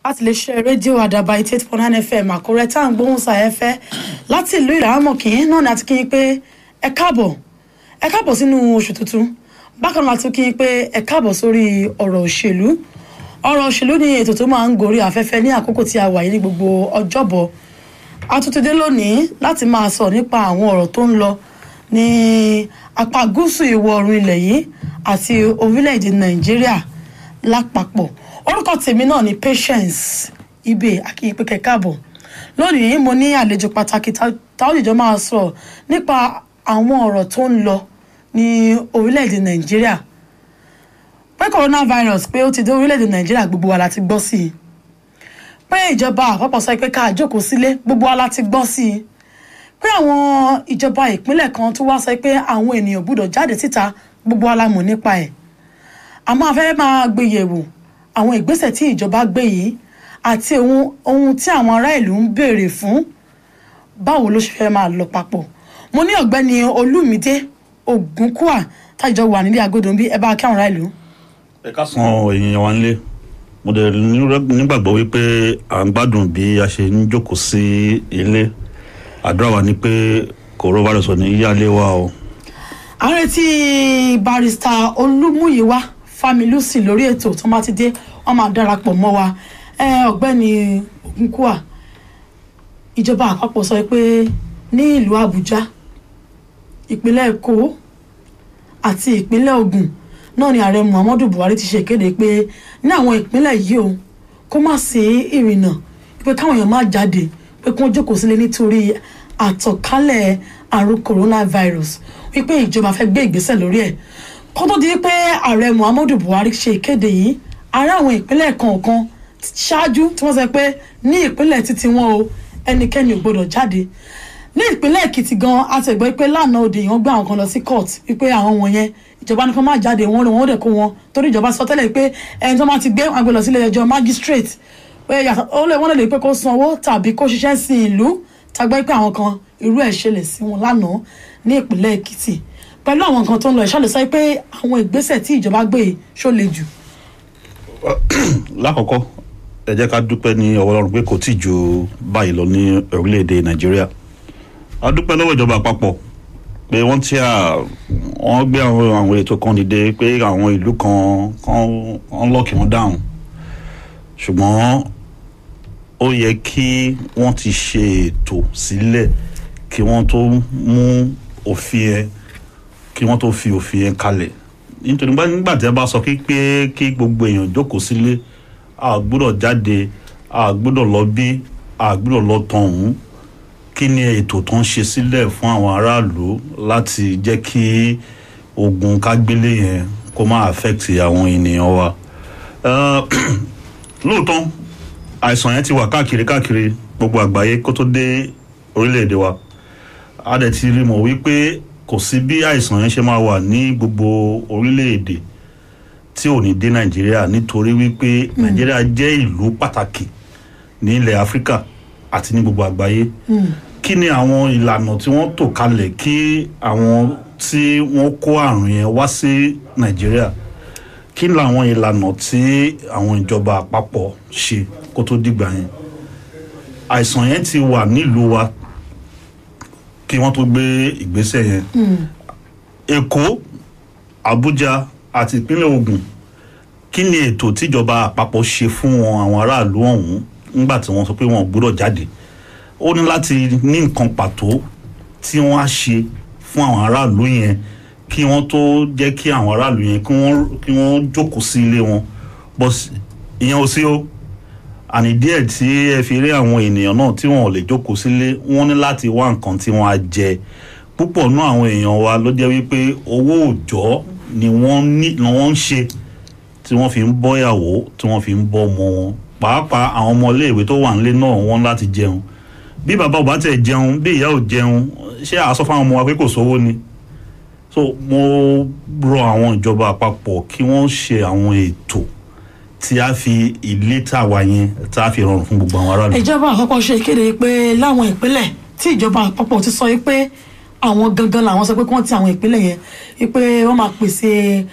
láti lè ṣe rédíò àdàbà 88.9 FM Àkúrẹ́ tá à ń gbóhùn sáyẹ́fẹ́ láti ìlú Ìlàrámọ̀kì náà ni a ti kí yín pé ẹ káàbọ̀ sínú oṣù tuntun. Bákan náà a ti kí yín pé ẹ káàbọ̀ sórí ọ̀rọ̀ òṣèlú ni ètò tó máa ń gorí afẹ́fẹ́ ní àkókò tí a wà yìí ní gbogbo ọjọ́bọ̀. A tún ti dé lónìí láti máa sọ nípa àwọn ọ̀rọ̀ tó ń lọ ní apá gúúsù ìwọ̀ oòrùn ilẹ̀ yìí àti orílẹ̀-èdè Nàìjíríà lápapọ̀. Orúkọ tèmi náà ni Patience Ibe akínyìnpé káàbọ̀. Lónìí mo ní àlejò pàtàkì táwọn ìjọ máa sọ nípa àwọn ọ̀rọ̀ tó ń lọ ní orílẹ̀-èdè Nàìjíríà. Pé coronavirus pé ó ti dé orílẹ̀-èdè Nàìjíríà gbogbo wa la ti gbọ́ sí i. Pé ìjọba àpapọ̀ sọ pé ká jókòó sílé gbogbo wa la ti gbọ́ sí i. Pé àwọn ìjọba ìpínlẹ̀ kan tó wá sọ pé àwọn ènìyàn gbọ́dọ̀ jáde síta gbogbo wa la mọ̀ nípa ẹ̀. Àmọ́ a fẹ́ máa gbé yẹ̀wò àwọn ìgbésẹ̀ tí ìjọba gbé yìí àti ohun tí àwọn ará ìlú ń béèrè fún báwo ló ṣe fẹ́ máa lọ papọ̀. Mo ní ọ̀gbẹ́ni Olúmídé Ògúnkúà tájọ wà nílé agodo ń bí ẹ bá kí àwọn ará ìlú. Ẹ káàsán èèyàn wa nílé. Mo dẹ̀ nígbàgbọ́ wípé à ń gbádùn bí a ṣe ń jókòó sí ilé. Àdúrà wa ni pé coronavirus ò ní yálé wa o. À ń retí barrister Olúmúyìwá Fámilúsì lórí ètò tó máa ti dé wọ́n máa darapọ̀ mọ́ wa. Ọ̀gbẹ́ni Ògúnkúà, ìjọba àpapọ̀ sọ pé ní ìlú Àbújá, ìpínlẹ̀ Èkó àti ìpínlẹ̀ Ògùn náà ni ààrẹ Muhammadu Buhari ti ṣe ìkéde pé ní àwọn ìpínlẹ̀ yìí o kó má sí ìrìnnà pé káwọn èèyàn má jáde pé kí wọ́n jókòó sílé nítorí àtọ̀kálẹ̀ àrùn coronavirus wípé ìjọba fẹ́ gbé ìgbésẹ̀ lórí ẹ̀. Kó tó di pé ààrẹ Muhammadu Buhari ṣe ìkéde yìí ará àwọn ìpínlẹ̀ kọ̀ọ̀kan ṣáájú tí wọ́n sọ pé ní ìpínlẹ̀ títí wọn o ẹnikẹ́ni ò gbọdọ̀ jáde. Ní ìpínlẹ̀ Èkìtì gan a ti gbọ́ pé lánàá òde yìí wọ́n gbé àwọn kan lọ sí court wípé àwọn wọ̀nyẹn ìjọba ní kó má jáde wọ́n rìn wọ́n dẹ̀ kó wọn torí ìjọba sọ tẹ́lẹ̀ pé ẹni tó máa ti gbé wọn gbé lọ sílé ẹjọ́ magistrate pé wọ́n lè pé kó sanwó tàbí kó ṣiṣẹ́ sí ìlú tàgbẹ́ pé àwọn kan irú ẹ̀ ṣẹlẹ̀ sí wọn lánàá ní ìpínlẹ̀ Èkìtì. Pẹ̀lú àwọn nǹkan tó ń lọ ìṣàlẹ̀ sọ pé àwọn ìgbésẹ̀ tí ìjọba gbé ṣó le jù. Lákọ̀ọ́kọ́ ẹ jẹ́ ká dúpẹ́ ní ọwọ́ Ọlọ́run pé kò tí ju báyìí lọ ní orílẹ̀-èdè Nàìjíríà. A dúpẹ́ lọ́wọ́ ìjọba àpapọ̀ pé wọ́n gbé àwọn ètò kan dìde pé àwọn ìlú kan lọ́ọ̀kì wọn dáhùn. Ṣùgbọ́n ó yẹ kí wọ́n ti ṣe ètò sílẹ̀ kí wọ́n tó mú òfin ẹ̀ kí wọ́n tó fi òfin yẹn kalẹ̀. Nítorí nígbà tí ẹ bá sọ pé kí gbogbo èèyàn jókòó sílé a gbọ́dọ̀ jáde a gbọ́dọ̀ lọ bí a gbọ́dọ̀ lọ tọ̀hún, kí ni ètò tó ń ṣe sílẹ̀ fún àwọn aráàlú láti jẹ́ kí ogun kágbélé yẹn kó má affect àwọn ènìyàn wa. Lóòótọ́ àìsàn yẹn ti wà káàkiri gbogbo àgbáyé kó tó dé orílẹ̀-èdè wa. A dẹ̀ ti rí mọ̀ wípé kò sí bí àìsàn yẹn ṣe máa wà ní gbogbo orílẹ̀-èdè tí ò ní dé Nàìjíríà nítorí wípé Nàìjíríà jẹ́ ìlú pàtàkì ní ilẹ̀ Áfíríkà àti ní gbogbo àgbáyé. Kí ni àwọn ìlànà tí wọ́n tò kalẹ̀ kí àwọn tí wọ́n kó àrùn yẹn wá sí Nàìjíríà? Kí ni àwọn ìlànà tí àwọn ìjọba àpapọ̀ ṣe kó tó dìgbà yẹn? Àìsàn yẹn ti wà nílùú wa kí wọ́n tó gbé ìgbésẹ̀ yẹn. Èkó, Àbújá àti ìpínlẹ̀ Ògùn, kí ni ètò tíjọba àpapọ̀ ṣe fún àwọn aráàlú ọ̀hún nígbà tí wọ́n sọ pé wọ́n gbọ́dọ̀ jáde? Ó ní láti ní nǹkan pàtó tí wọ́n á ṣe fún àwọn aráàlú yẹn kí wọ́n tó jẹ́ kí àwọn aráàlú yẹn kí wọ́n jókòó sí ilé wọn. But ìyẹn ò sí o. Àní díẹ̀ tí ẹ fi rí àwọn ènìyàn náà tí wọ́n ò lè jókòó sílé, wọ́n ní láti wá nǹkan tí wọ́n á jẹ. Púpọ̀ náà àwọn èèyàn wa ló jẹ́ wípé owó òòjọ́ ni wọ́n ń ṣe tí wọ́n fi ń bọ́ ìyàwó tí wọ́n fi ń bọ́ ọmọ wọn. Pàápàá àwọn ọmọ iléèwé tó wà nílé náà wọ́n láti jẹun. Bí bàbá ò bá tẹ̀ jẹun bí ìyá ò jẹun ṣé a sọ fún àwọn ọmọ wa pé kò sówó ni? So mo rọ àwọn ìjọba àpapọ̀ kí wọ́n ṣe àwọn ètò tí a fi ilé tàwa yẹn tí a fi rọrùn fún gbogbo àwọn aráàlú. Ìjọba àpapọ̀ ṣe ìkéde pé láwọn ìpínlẹ̀ tí ìjọba àpapọ̀ ti sọ pé àwọn gangan làwọn sọ pé kí wọ́n ti àwọn ìpínlẹ̀ yẹn pé wọ́n máa pèsè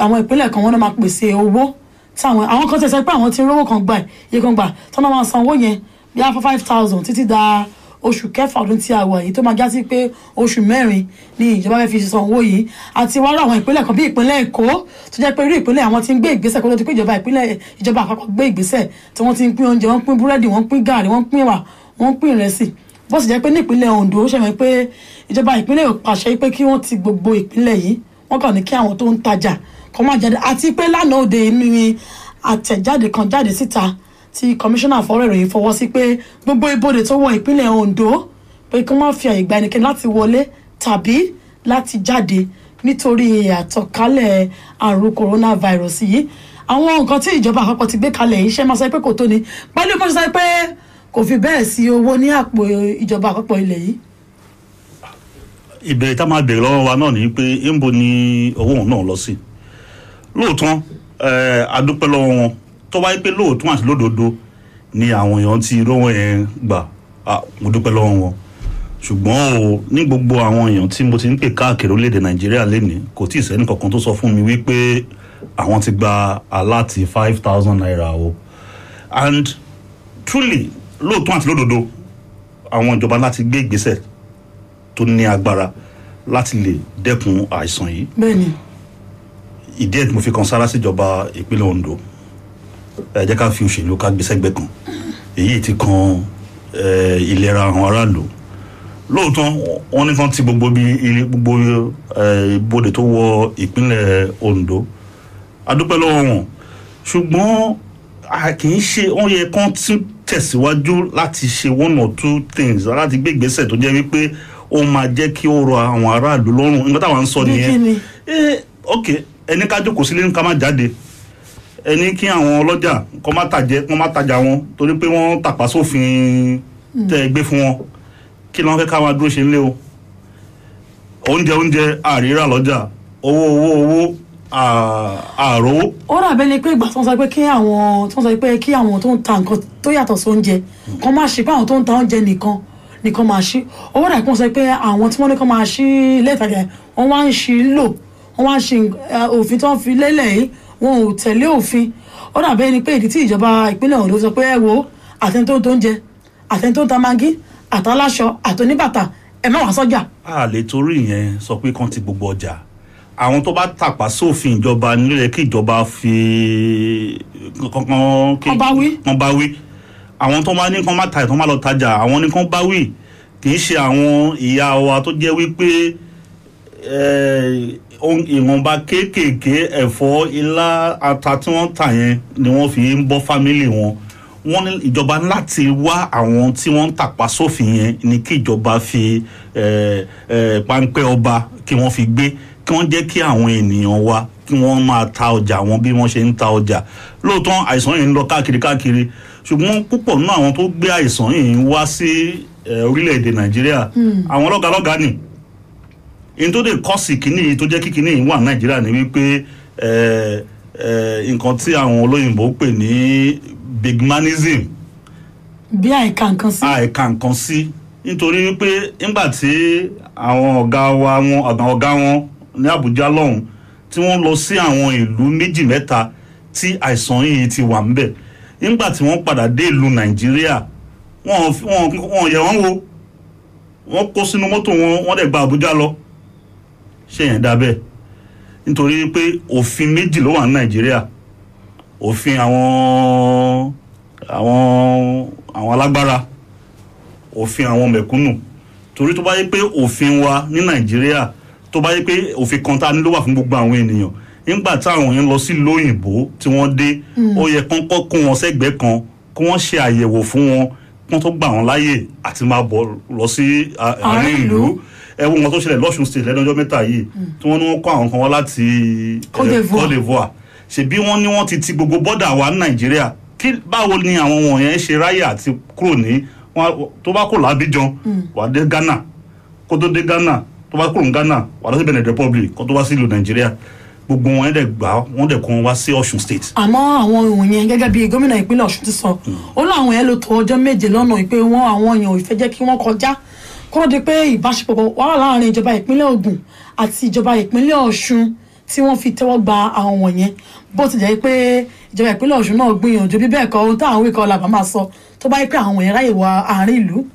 àwọn ìpínlẹ̀ kan wọ́n náà máa pèsè owó táwọn àwọn kan tẹ̀sẹ̀ pé àwọn ti rówó kan gbà iye kan gbà tọ́nà máa san owó yẹn bí i 5,000 títí da oṣù kẹfà ọdún tí a wà yìí tó máa já sí pé oṣù mẹ́rin ni ìjọba fẹ́ fi san owó yìí àti wàá rọ àwọn ìpínlẹ̀ kan bí ìpínlẹ̀ Èkó tó jẹ́ pé irú ìpínlẹ̀ àwọn ti ń gbé ìgbésẹ̀ kó tó ti pé ìjọba àpapọ̀ gbé ìgbésẹ̀ tí wọ́n ti ń pín oúnjẹ wọ́n pín búrẹ́dì wọ́n pín gààrí wọ́n pín ẹ̀wà wọ́n pín ìrẹsì bó sì jẹ́ pé ní ìpínlẹ̀ Ondo ṣe mọ̀ pé ìjọba ìpínlẹ̀ pàṣẹ pé kí wọ́n ti gbogbo ìpínlẹ̀ yìí wọ́n kàn ní kí àwọn tó ń tajà kó má jáde àti pé lánàá òde inú àtẹ̀jáde kan jáde síta tí kọmíṣánná fọ́rọ̀ ìròyìn fọwọ́ sí pé gbogbo ibodè tó wọ ìpínlẹ̀ Ondo pé kí wọ́n fi àyè gba ẹnikẹ́ni láti wọlé tàbí láti jáde nítorí àtọ̀kálẹ̀ àrùn coronavirus yìí àwọn nǹkan tí ìjọba àpapọ̀ ti gbé kalẹ̀ yìí ṣe máa sọ pé kò tó ni pẹ̀lú bó ṣe sọ pé kò fi bẹ́ẹ̀ sí owó ní àpò ìjọba àpapọ̀ ilẹ̀ yìí. ìbéèrè tá a máa béèrè lọ́wọ́ wa náà ni pé ńbo ni owó òun náà lọ sí lóòótọ́ adúpẹ́ lọ́wọ́ wọn tó wáyé pé lóòótọ́ àti lódodo ni àwọn èèyàn ti rówó yẹn gbà mo dúpẹ́ lọ́wọ́ wọn ṣùgbọ́n o ní gbogbo àwọn èèyàn tí mo ti ń pè káàkiri orílẹ̀-èdè Nàìjíríà lénìí kò tí ì sẹ́ni kankan tó sọ fún mi wípé àwọn ti gba aláàtì 5,000 naira o and truly lóòótọ́ àti lódodo àwọn ìjọba láti gbé ìgbésẹ̀ tó ní agbára láti lè dẹ́kun àìsàn yìí. bẹ́ẹ̀ni. ìdí ẹ̀ tí mo fi kan sára síjọba ìpínlẹ̀ Ondo ẹ jẹ́ ká fi òṣèlú ká gbé sẹ́gbẹ́ kan èyí ti kan ìlera àwọn aráàlú lóòótọ́ wọ́n ní kan ti gbogbo ibodè tó wọ ìpínlẹ̀ Ondo adúpẹ́ lọ́wọ́ wọn ṣùgbọ́n kì í ṣe wọ́n yẹ kán tún tẹ̀síwájú láti ṣe one or two things láti gbé ìgbésẹ̀ tó jẹ́ wípé ó máa jẹ́ kí ó rọ àwọn aráàlú lọ́rùn nígbà táwọn ń sọ nìyẹn ok ẹni ká jókòó sílé ká má jáde ẹni kí àwọn ọlọ́jà kọ́ má tajà wọn torí pé wọ́n tàpá sófin tẹ́ ẹ gbé fún wọn kí ló ń fẹ́ ká máa dúró ṣe nílé o oúnjẹ àríra lọ́jà owó àrò. ó rà bẹ́ẹ̀ ni pé ìgbà tó ń sọ pé kí àwọn tó ń ta nǹkan tó yàtọ̀ sí oúnjẹ kan máa ṣe pé àwọn tó ń ta oúnjẹ nìkan máa ṣí owó rà kí wọ́n sọ pé àwọn tí wọ́n ní kan máa ṣí ilé ìtajà wọ́n wá ń ṣí lò wọ́n wá ń ṣe òfin tó ń fi lélẹ̀ yìí wọn ò tẹ̀lé òfin ó dà bẹ́ẹ̀ ni pé ìdí tí ìjọba ìpínlẹ̀ Ondo sọ pé ẹ wo àtẹni tó ń tó oúnjẹ àtẹni tó ń ta magi àtàláṣọ àtòníbàtà ẹ má wá sọ́jà. a lè torí ìyẹn sọ pé kán ti gbogbo ọjà àwọn tó bá tàpá sófin ìjọba nílẹ̀ kí ìjọba fi kán bá wí àwọn tó máa ní kán má ta ìtàn má lọ tajà àwọn ní kán bá wí kì í ṣe àwọn ìyá wa tó jẹ́ wípé ìwọ̀nba kéékèèké ẹ̀fọ́ ilá ata tí wọ́n tà yẹn ni wọ́n fi ń bọ́ fámílì wọn wọ́n ní ìjọba láti wá àwọn tí wọ́n ń tàpá sófin yẹn ni kí ìjọba fi páńpẹ́ ọba kí wọ́n fi gbé kí wọ́n jẹ́ kí àwọn ènìyàn wa kí wọ́n máa ta ọjà wọn bí wọ́n ṣe ń ta ọjà lóòótọ́ àìsàn yìí ń lọ káàkiri ṣùgbọ́n púpọ̀ nínú àwọn tó gbé àìsàn yìí ń wá sí orílẹ̀-èdè Nàìjíríà àwọn lọ́gàlọ́gà ni in tó dé kọ́ọ̀sì kìíní yìí tó jẹ́ kí kìíní yìí wà Nàìjíríà ni wípé nǹkan tí àwọn olóyìnbó pè ní bigmanism. bí àìka nǹkan sí nítorí wípé nígbà tí àwọn ọ̀gá wọn ní Àbújá lọ́hùn tí wọ́n lọ sí àwọn ìlú méjì mẹ́ta tí àìsàn yìí ti wà ń bẹ̀ nígbà tí wọ́n padà dé ìlú Nàìjíríà wọ́n yẹ̀ wọ́n wò wọ́n kó sínú mọ́tò wọ́n dẹ̀ gba Àbújá lọ ṣé yẹn dá bẹ́ẹ̀ nítorí pé òfin méjì ló wà ní Nàìjíríà òfin àwọn alágbára òfin àwọn mẹ̀kúnnù torí tó bá yẹ pé òfin wa ní Nàìjíríà tó bá yẹ pé òfin kan tá a ní ló wà fún gbogbo àwọn ènìyàn nígbà táwọn yẹn lọ sí lóyìnbó tí wọ́n dé ó yẹ kán kọ́ kó wọn sẹ́gbẹ̀ẹ́ kan kí wọ́n ṣe àyẹ̀wò fún wọn kí wọ́n tó gbà wọ́n láàyè àti máa bọ̀ lọ sí àárín ìlú ẹwọ wọn tó ṣẹlẹ̀ lọ́ṣùn state lẹ́nu ọjọ́ mẹ́ta yìí tí wọ́n ní wọ́n kó àwọn kan wá láti Côte d'Ivoire ṣebí wọ́n ní wọ́n ti gbogbo bọ́dà wa ní Nàìjíríà báwo ni àwọn wọ̀nyẹn ṣe ráyè àti kúrò ní tó bá kúrò l'Abidjan wà dé Ghana kó tó dé Ghana tó bá kúrò ní Ghana wà lọ sí Benin Republic kó tó wá sí ìlú Nàìjíríà gbogbo wọn dẹ̀ gbà wọ́n dẹ̀ kó wọn wá sí Ọ̀ṣun state. àmọ́ àwọn òun yẹn gẹ́gẹ́ bí gómìnà ìpínlẹ̀ Ọ̀ṣun ti sọ ó láwọn yẹn ló tó ọjọ́ méje lọ́nà pé àwọn èèyàn ò fẹ́ jẹ́ kí wọ́n kọjá kó di pé ìbáṣepọ̀ wà láàrin ìjọba ìpínlẹ̀ Ògùn àti ìjọba ìpínlẹ̀ Ọ̀ṣun tí wọ́n fi tẹ́wọ́ gba àwọn wọ̀nyẹn bó ti jẹ́ pé ìjọba ìpínlẹ̀ Ọ̀ṣun náà gbìyànjú bí bẹ́ẹ̀ kọ́ ohun táwọn wíkọ́ làbá máa sọ tó bá yẹ pé àwọn èèyàn ráyè wọ àárín ìlú.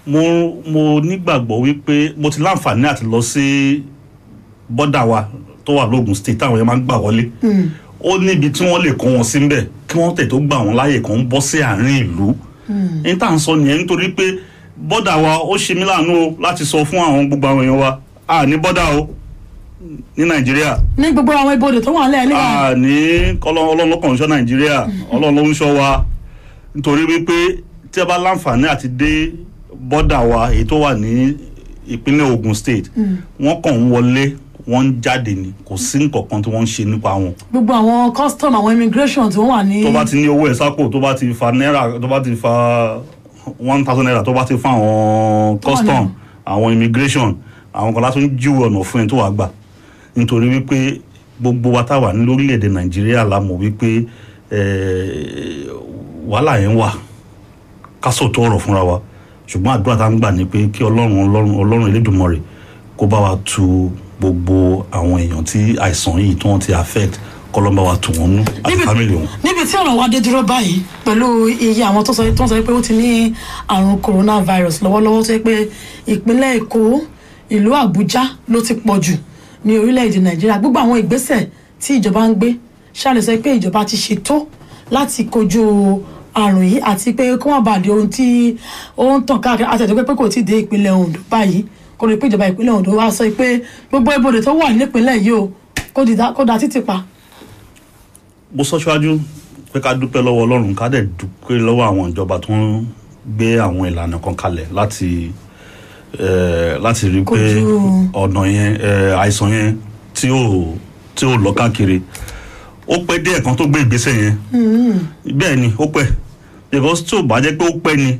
mo nígbàgbọ́ wípé mo ti láǹfààní àti lọ sí bọ́dà wa tó wà lóògùn state táwọn èèyàn máa ń gbà wọlé ó níbi tí wọ́n lè kó wọn sí ńbẹ̀ kí wọ́n tẹ̀ tó gbà wọ́n láàyè kan bọ́ sí àárín ìlú ní tá à ń sọ nìyẹn nítorí pé bọ́dà wa ó ṣe mí láàánú o láti sọ fún àwọn gbogbo àwọn èèyàn wa a ní bọ́dà o ní Nàìjíríà. ní gbogbo àwọn ibodè tó wà lẹ́ẹ̀lẹ́ wa. a ní Ọlọ́run ló kàn ń ṣọ́ Nàìjíríà Ọlọ́run ló ń ṣọ́ wa nítorí wípé tí a bá láǹfààní àti dé bọ́dà wa èyí tó wà ní ìpínlẹ̀ Ògùn state wọ́n kàn ń wọlé wọ́n ń jáde ni kò sí nǹkankan tí wọ́n ń ṣe nípa wọn. gbogbo àwọn custom àwọn immigration tí wọ́n wà ní. tó bá ti ní owó ẹ̀ sápò tó bá ti fa náírà tó bá ti fa 1,000 naira tó bá ti fa àwọn custom àwọn immigration àwọn kan látún jíwò ọ̀nà fún ẹ tó wà gbà nítorí wípé gbogbo wa táwà ní lórílẹ̀‐èdè Nàìjíríà la mọ̀ wípé wàhálà yẹn wà ká sòtó ọ̀rọ̀ fúnra wa ṣùgbọ́n àdúrà tá ń gbà ní pé kí Ọlọ́run Elédùmarè kó bá wa tu gbogbo àwọn èèyàn tí àìsàn yìí tí wọ́n ti affect kọ́lọ́mbà wa tù wọ́n nú àti family wọn. níbi tí ọ̀rọ̀ wa dé dúró báyìí pẹ̀lú iye àwọn tó ń sọ pé ó ti ní àrùn coronavirus lọ́wọ́lọ́wọ́ tó yẹ pé ìpínlẹ̀ Èkó ìlú Àbújá ló ti pọ̀ jù ní orílẹ̀-èdè Nàìjíríà gbogbo àwọn ìgbésẹ̀ tí ìjọba ń gbé ṣáà lè sọ pé ìjọba ti ṣètò láti kojú àrùn yìí àti pé kó má bàa di ohun tí ó ń tàn káàkiri àtẹ̀tẹ̀ pé kò tí ì dé ìpínlẹ̀ Ondo báyìí kò rí pé ìjọba ìpínlẹ̀ Ondo wá sọ pé gbogbo ibodè tó wà nípínlẹ̀ yìí o kó da títì pa. mo sọ síwájú pé ká dúpẹ́ lọ́wọ́ Ọlọ́run ká dẹ̀ dúpẹ́ lọ́wọ́ àwọn ìjọba tó ń gbé àwọn ìlànà kan kalẹ̀ láti rí pé ọ̀nà yẹn àìsàn yẹn tí ò lọ káàkiri ó pẹ́ díẹ̀ kan tó gbé ìgbésẹ̀ yẹn bẹ́ẹ̀ ni ó pẹ́ because tí ò bá jẹ́ pé ó pẹ́ ni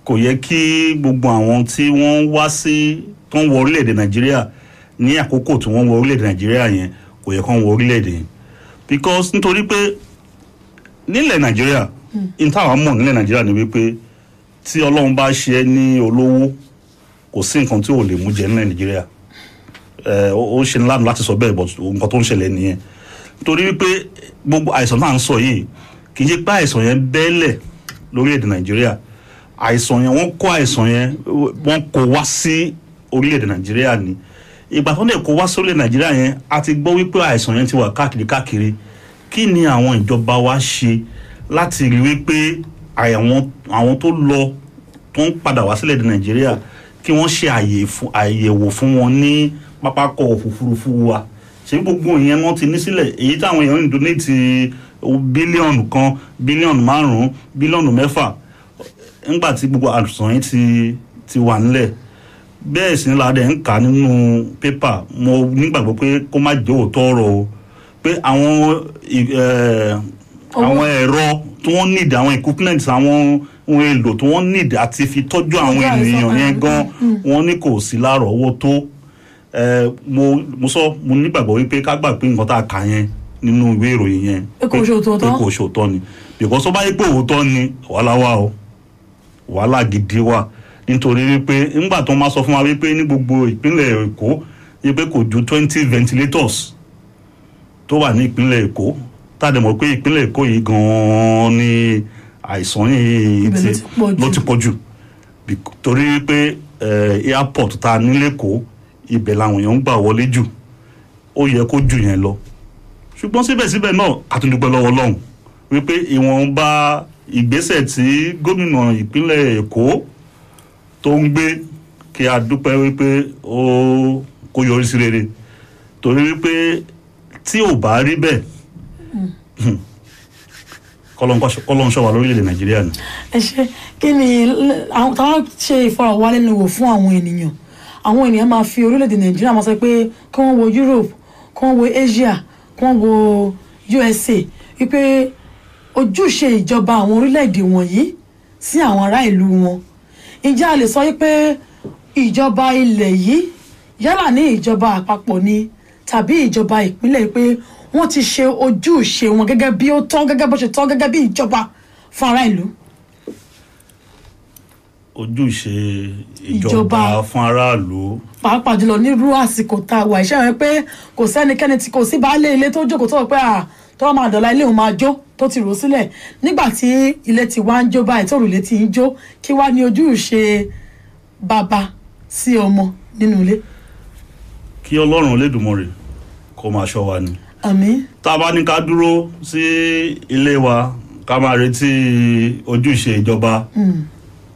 kò yẹ kí gbogbo àwọn tí wọ́n wá sí tó ń wọ orílẹ̀-èdè Nàìjíríà ní àkókò tí wọ́n wọ orílẹ̀-èdè Nàìjíríà yẹn kò yẹ kán wọ orílẹ̀-èdè yẹn because nítorí pé nílẹ̀ Nàìjíríà ní táwọn mọ̀ nílẹ̀ Nàìjíríà ni wípé tí Ọlọ́run bá ṣe é ní olówó kò sí nǹkan tí ò lè mú jẹ nílẹ̀ Nàìjíríà ó ṣe ńlá láti sọ bẹ́ẹ̀ but nǹkan tó ń ṣẹlẹ̀ nìyẹn nítorí wípé gbogbo àìsàn náà ń sọ yìí kì í ṣe pé àìsàn yẹn bẹ́ẹ̀lẹ̀ lórílẹ̀-èdè Nàìjíríà àìsàn yẹn wọ́n kó àìsàn yẹn wọ́n kó wá sí orílẹ̀-èdè Nàìjíríà ni ìgbà tó lè kó wá sí orílẹ̀-èdè Nàìjíríà yẹn a ti gbọ́ wípé àìsàn yẹn ti wà káàkiri kí ni àwọn ìjọba wa ṣe láti rí wípé àwọn tó lọ tó ń padà wá sílẹ̀ èdè Nàìjíríà kí wọ́n ṣe àyẹ̀wò fún wọn ní pápákọ̀ òfurufú wa ṣé gbogbo ìyẹn wọ́n ti ní sílẹ̀ èyí táwọn èèyàn ń donate bílíọ̀nù kan bílíọ̀nù 5 bílíọ̀nù 6 nígbà tí gbogbo àìsàn yẹn ti wà nílẹ̀ bẹ́ẹ̀ sì ni ládẹ́ ń kà nínú pépà mo nígbàgbọ́ pé kó má jẹ́ òótọ́ ọ̀rọ̀ o pé àwọn ẹ̀rọ tí wọ́n need àwọn equipment àwọn ohun èlò tí wọ́n need àti fi tọ́jú àwọn ènìyàn yẹn gan wọ́n ní kò sí lárọ̀ọ́wọ́tó mo nígbàgbọ́ wípé ká gbà pé nǹkan tá a kà yẹn nínú ìwé ìròyìn yẹn pé kò ṣòótọ́ ni because tó bá yẹ pé òótọ́ ni wàhálà wà o wàhálà gidi wà nítorí wípé nígbà tó máa sọ fún wa wípé ní gbogbo ìpínlẹ̀ Èkó wípé kò ju 20 ventilators tó wà ní ìpínlẹ̀ Èkó tàdé mọ̀ pé ìpínlẹ̀ Èkó yìí gan-an ni àìsàn yìí ló ti pọ̀ jù torí wípé airport ta nílẹ̀kọ́ ibẹ̀ làwọn èèyàn ń gbà wọlé jù ó yẹ kó jù yẹn lọ ṣùgbọ́n síbẹ̀síbẹ̀ náà àtúndúpẹ́ lọ́wọ́ Ọlọ́run wípé ìwọ̀nba ìgbésẹ̀ tí gómìnà ìpínlẹ̀ Èkó tó ń gbé kí a dúpẹ́ wípé ó kó yọrí sí rere torí wípé tí ò bá rí bẹ́ẹ̀ kọ́lọ́n ṣọ́ wa lórílẹ̀‐èdè Nàìjíríà ni. ẹ ṣe kí ni táwọn ṣe ìfọ̀rọ̀wálẹ́nuwò fún àwọn ènìyàn máa fi orílẹ̀‐èdè Nàìjíríà máa sọ pé kí wọ́n wo Europe kí wọ́n wo Asia kí wọ́n wo USA wípé ojúṣe ìjọba àwọn orílẹ̀‐èdè wọ̀nyí sí àwọn ará ìlú wọn ǹjẹ́ a lè sọ wípé ìjọba ilẹ̀ yìí yálà ní ìjọba àpapọ̀ ni tàbí ìjọba ìpínlẹ̀ pé wọ́n ti ṣe ojúṣe wọn gẹ́gẹ́ bí ó tọ́ gẹ́gẹ́ bó ṣe tọ́ gẹ́gẹ́ bí ìjọba fún ará ìlú. ojúṣe ìjọba fún aráàlú. pàápàá jùlọ nírú àsìkò tá a wà iṣẹ́ rẹ pé kò sẹ́nikẹ́ni tí kò sí baálé ilé tó jókòó tó rò pé tó máa dọ̀la ilé òun máa jó tó ti rò sílẹ̀ nígbà tí ilé ti wá ń jó báyìí tó òrùlé ti ń jó kí wá ní ojúṣe bàbá sí ọmọ nínú ilé. kí Ọlọ́run Olódùmarè kó máa ṣọ́ wa ni. àmín. tá a bá ní ká dúró sí ilé wa ká máa retí ojúṣe ìjọba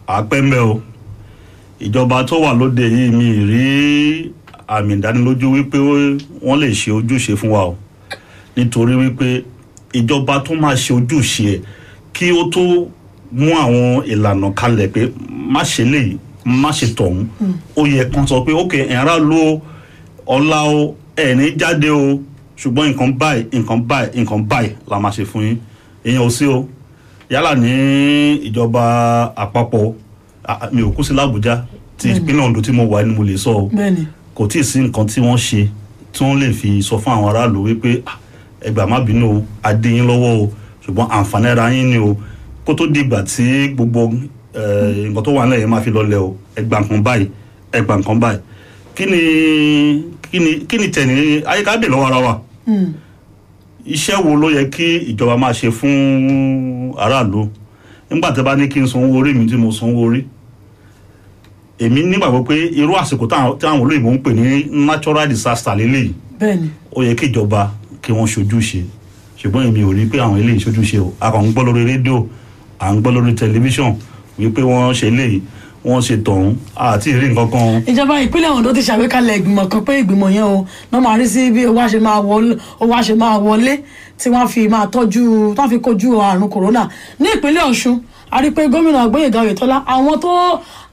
àpẹ́mbẹ́ o ìjọba tó wà lóde yìí mi rí àmì ìdánilójú wípé wọ́n lè ṣe ojúṣe fún wa o nítorí wípé ìjọba tó máa ṣe ojúṣe ẹ̀ kí ó tó mú àwọn ìlànà kalẹ̀ pé má ṣe léyìí má ṣe tọ̀hún ó yẹ kán sọ pé ókè ẹ̀rá ló ọ̀la o ẹ̀ní jáde o ṣùgbọ́n nǹkan báyìí la máa ṣe fún yín èèyàn ò sí o yálà ní ìjọba àpapọ̀ mi ò kú sí l'Àbújá ti ìpínlẹ̀ Ondo tí mo wà ni mo lè sọ o kò tí ì sí nǹkan tí wọ́n ṣe tí wọ́n lè fi sọ fún àwọn aráàlú wípé ẹ gbà má bínú o adé yín lọ́wọ́ o ṣùgbọ́n àǹfààní ara yín ni o kó tó dìgbà tí gbogbo nǹkan tó wà nílẹ̀ yẹn máa fi lọlẹ̀ o ẹ gbà nǹkan báyìí ẹ gbà nǹkan báyìí kí ni tẹ̀lé ayíká bè lọ́wọ́ ara wa iṣẹ́ wo ló yẹ kí ìjọba máa ṣe fún aráàlú nígbà tí a bá ní kí n sanwó orí mi tí mo sanwó orí èmi nígbàgbọ́ pé irú àsìkò tí àwọn olóyìnbó ń pè ní natural disaster lélẹ́yìí bẹ́ẹ̀ni ó yẹ kí ìjọba kí wọ́n ṣojúṣe ṣùgbọ́n èmi ò rí pé àwọn eléyìí ṣojúṣe o a kàn ń gbọ́ lórí rédíò à ń gbọ́ lórí tẹlifíṣàn wípé wọ́n ṣe eléyìí wọ́n ṣe tọ̀hún àti ìrí nǹkan kan. ìjọba ìpínlẹ̀ Ondo ti ṣàgbékalẹ̀ ìgbìmọ̀ kan pé ìgbìmọ̀ yẹn o náà máa rí sí bí owó àṣẹ máa wọlé tí wọ́n fi máa tọ́jú tí wọ́n fi kojú àrùn kòrónà ní ìpínlẹ̀ Ọ̀ṣun a rí pé gómìnà Gbóyèga Oyètọ́lá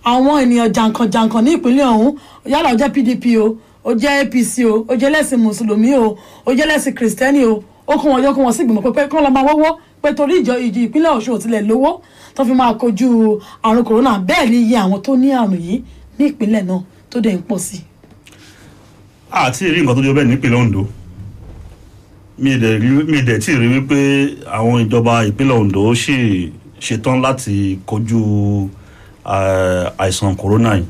àwọn ènìyàn jàǹkànjàǹkàn ní ìpínlẹ̀ ọ̀hún yálà ó jẹ́ PDP o ó jẹ́ APC o ó jẹ́ lẹ́sìn mùsùlùmí o ó jẹ́ lẹ́sìn kìrìsìtẹ́nì o ó kún wọn yọ kún wọn sí ìgbìmọ̀ pé kán lọ máa wọ́wọ́ pé torí ìjì ìpínlẹ̀ Ọ̀ṣun ò tilẹ̀ lówó tó fi máa kojú àrùn kòrónà bẹ́ẹ̀ ni iye àwọn tó ní àrùn yìí ní ìpínlẹ̀ náà tó dẹ̀ ń pọ̀ sí. àti ìrí nǹkan tó jọ bẹ́ẹ̀ nípínlẹ̀ Ondo mi dẹ̀ tí ì rí wípé àwọn ìjọba ìpínlẹ̀ Ondo sì ṣetán láti kojú àìsàn kòrónà yìí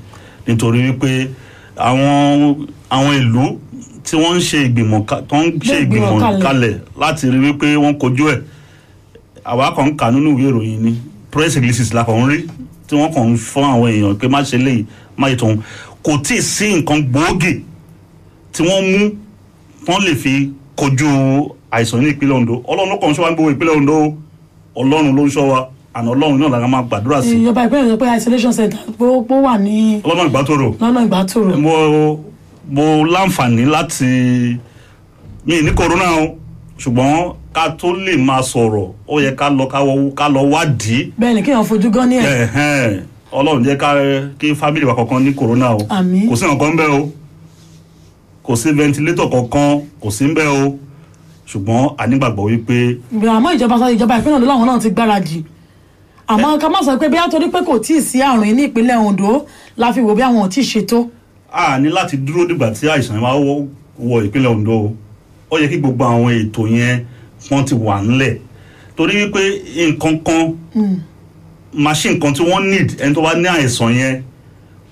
nítorí wípé àwọn ìlú tí wọ́n ń ṣe ìgbìmọ̀ kalẹ̀ láti rí wípé wọ́n kojú ẹ̀ àwa kan ń kà nínú ìwé ìròyìn ni press releases la kàn ń rí tí wọ́n kàn ń fún àwọn èèyàn pé má ṣe léyìí má ṣe tọ̀hún kò tí ì sí nǹkan gbòógì tí wọ́n mú wọ́n lè fi kojú àìsàn ní ìpínlẹ̀ Ondo Ọlọ́run kan ń ṣọ́ wa ń gbowó ìpínlẹ̀ Ondo Ọlọ́run ló ń ṣọ́ wa àná Ọlọ́run náà la máa gbàdúrà sí. ìjọba ìpínlẹ̀ Ondo pé isolation center gbogbo wà ní. lọ́nà Ìgbàtòrò. mo láǹfààní láti mi ní corona o ṣùgbọ́n ká tó lè máa sọ̀rọ̀ ó yẹ ká lọ wádìí. bẹ́ẹ̀ni kí èèyàn fojú gan ní ẹ̀. Ọlọ́run jẹ́ kí fámìlì wa kankan ní corona o. àmín. kò sí nǹkan bẹ́ẹ̀ o kò sí ventilator kankan kò sí bẹ́ẹ̀ o ṣùgbọ́n a nígbàgbọ́ wípé. àmọ́ ìjọba ìpínlẹ̀ Ondo làwọn náà ti gbáradì àmọ́ ká má sọ pé bí a torí pé kò tí ì sí àrùn yìí ní ìpínlẹ̀ Ondo la fi wò bí àwọn ò tí ì ṣètò. a ní láti dúró dìgbà tí àìsàn yẹn máa wọ ìpínlẹ̀ Ondo ó yẹ kí gbogbo àwọn ètò yẹn wọ́n ti wà ńlẹ̀ torí wípé nǹkan kan machine kan tí wọ́n need ẹni tó bá ní àìsàn yẹn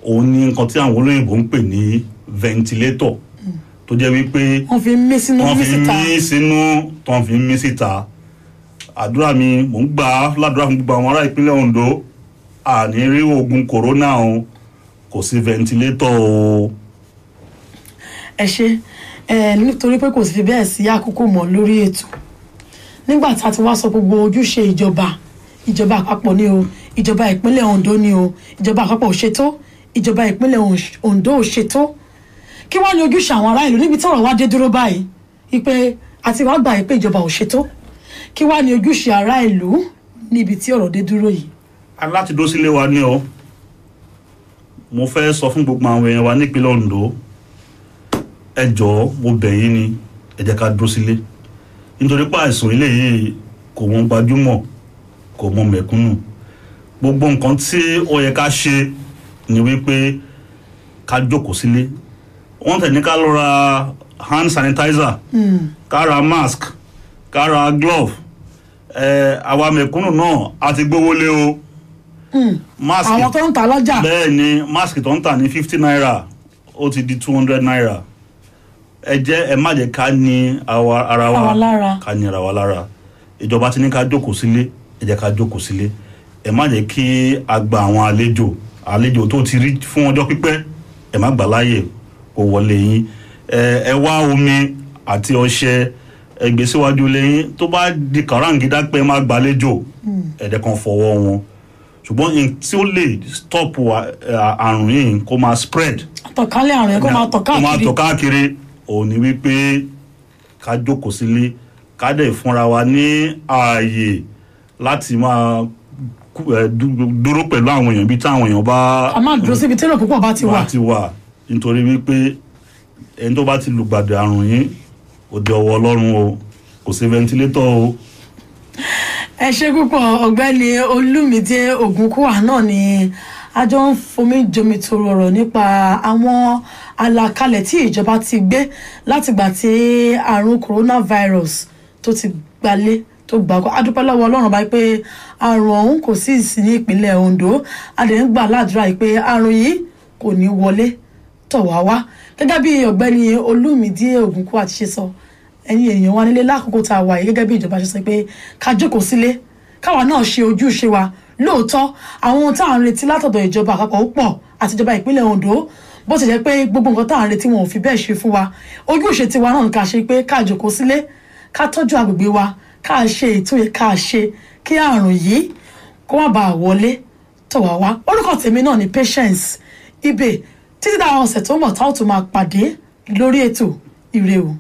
òun ni nǹkan tí àwọn olóyìnbó ń pè ní ventilator tó jẹ́ wípé wọ́n fi ń mí sínú tó ń fi ń mí síta àdúrà mi mò ń gbà á ládùúrà fún gbogbo àwọn ará ìpínlẹ̀ Ondo àní rí oògùn kòrónà o kò sí ventilator o. ẹ ṣe nítorí pé kò sí bẹ́ẹ̀ sí àkókò mọ́ lórí ètò nígbà tí a ti wá sọ gbogbo ojúṣe ìjọba àpapọ̀ ni o ìjọba ìpínlẹ̀ Ondo ni o ìjọba àpapọ̀ ò ṣètò ìjọba ìpínlẹ̀ Ondo ò ṣètò kí wọ́n ní ojúṣe àwọn ará ìlú níbi tí ọ̀rọ̀ wá dé dúró báyìí wípé àti wàá gbà pé ìjọba ò ṣètò kí wàá ní ojúṣe ará ìlú níbi tí ọ̀rọ̀ dé dúró yìí. aláti dó sílé wa ní o mo fẹ́ sọ fún gbogbo àwọn èèyàn wa nípínlẹ̀ Ondo ẹ jọ̀ọ́ mo bẹ̀ yín ni ẹ jẹ́ ká dó sílé nítorí pé àìsàn ilé yìí kò mọ gbajúmọ̀ kò mọ mẹ̀kúnnù gbogbo nǹkan tí ó yẹ ká ṣe ni wípé ká jókòó sílé wọ́n tẹ̀ ní ká lọ ra hand sanitizer ká ra mask ká ra glove àwa mẹ̀kúnnù náà a ti gbówó lé o. mask àwọn tó ń ta lọ́jà. bẹ́ẹ̀ ni mask tó ń tà ní 50 naira ó ti di 200 naira ẹ má jẹ́ ká ní ara wa ká ní ara wa lára. Ìjọba ti ní ká jókòó sílé, ẹ jẹ́ ká jókòó sílé. Ẹ má jẹ́ kí a gba àwọn àlejò tó ti rí fún ọjọ́ pípẹ́, ẹ má gbà láàyè kó wọlé yín. Ẹ wá omi àti ọṣẹ ẹ gbé síwájú lẹ́yìn. Tó bá di kàráǹgídá pé má gbàlejò, ẹ̀dẹ̀ kan fọwọ́ wọn. Ṣùgbọ́n tí ó lè stop àrùn yìí kó máa spread. Àtọ̀kálẹ̀ àrùn yẹn kó máa tọ̀ káàkiri. Òun ni wípé ká jókòó sílé, ká dẹ̀ fúnra wa ní ààyè láti máa dúró pẹ̀lú àwọn èèyàn bí táwọn èèyàn bá. A máa dúró síbi tí èrò púpọ̀ bá ti wà. Nítorí wípé ẹni tó bá ti lùgbàdì àrùn yìí ó di ọwọ́ Ọlọ́run o, kò sí ventilator o. Ẹ ṣé púpọ̀ Ọ̀gbẹ́ni Olúmídé Ògúnkúà náà ni a jọ ń fomi jomitoro ọ̀rọ̀ nípa àwọn àlàkalẹ̀ tí ìjọba ti gbé látìgbà tí àrùn coronavirus tó ti gbalé tó gbàgbọ́. A dúpẹ́ lọ́wọ́ Ọlọ́run báyìí pé àrùn ọ̀hún kò sí ní ìpínlẹ̀ Ondo. A dẹ̀ ń gbà ládùúrà yìí pé àrùn yìí kò ní wọlé tọ̀ wá. Gẹ́gẹ́ bí Ọ̀gbẹ́ni Olúmídé Ògúnkúà ti ṣe sọ, ẹ̀yin èèyàn wa nílé lákòókò tá a wà yìí, gẹ́gẹ́ bí ìjọba ṣe sọ pé ká jókòó sílé, káwa náà ṣe ojúṣe wa. Lóòótọ́ àwọn ohun tá à ń retí látọ̀dọ̀ ìjọba àpapọ̀ ó pọ̀ àti ìjọba ìpínlẹ̀ Ondo, bó ti jẹ́ pé gbogbo nǹkan tá à ń retí wọn ò fi bẹ́ẹ̀ ṣe fún wa. Ojúṣe tiwa náà ká ṣe pé ká jókòó sílé, ká tọ́jú agbègbè wa, ká ṣe ètò yẹ ká ṣe kí àrùn yìí kó má bàa wọlé tọ̀ wá. Orúkọ tèmi náà ni Patience Ibe. Títí dáa ọ̀sẹ̀ tó ń bọ̀ táwọn tó máa pàdé lórí ètò Ire o.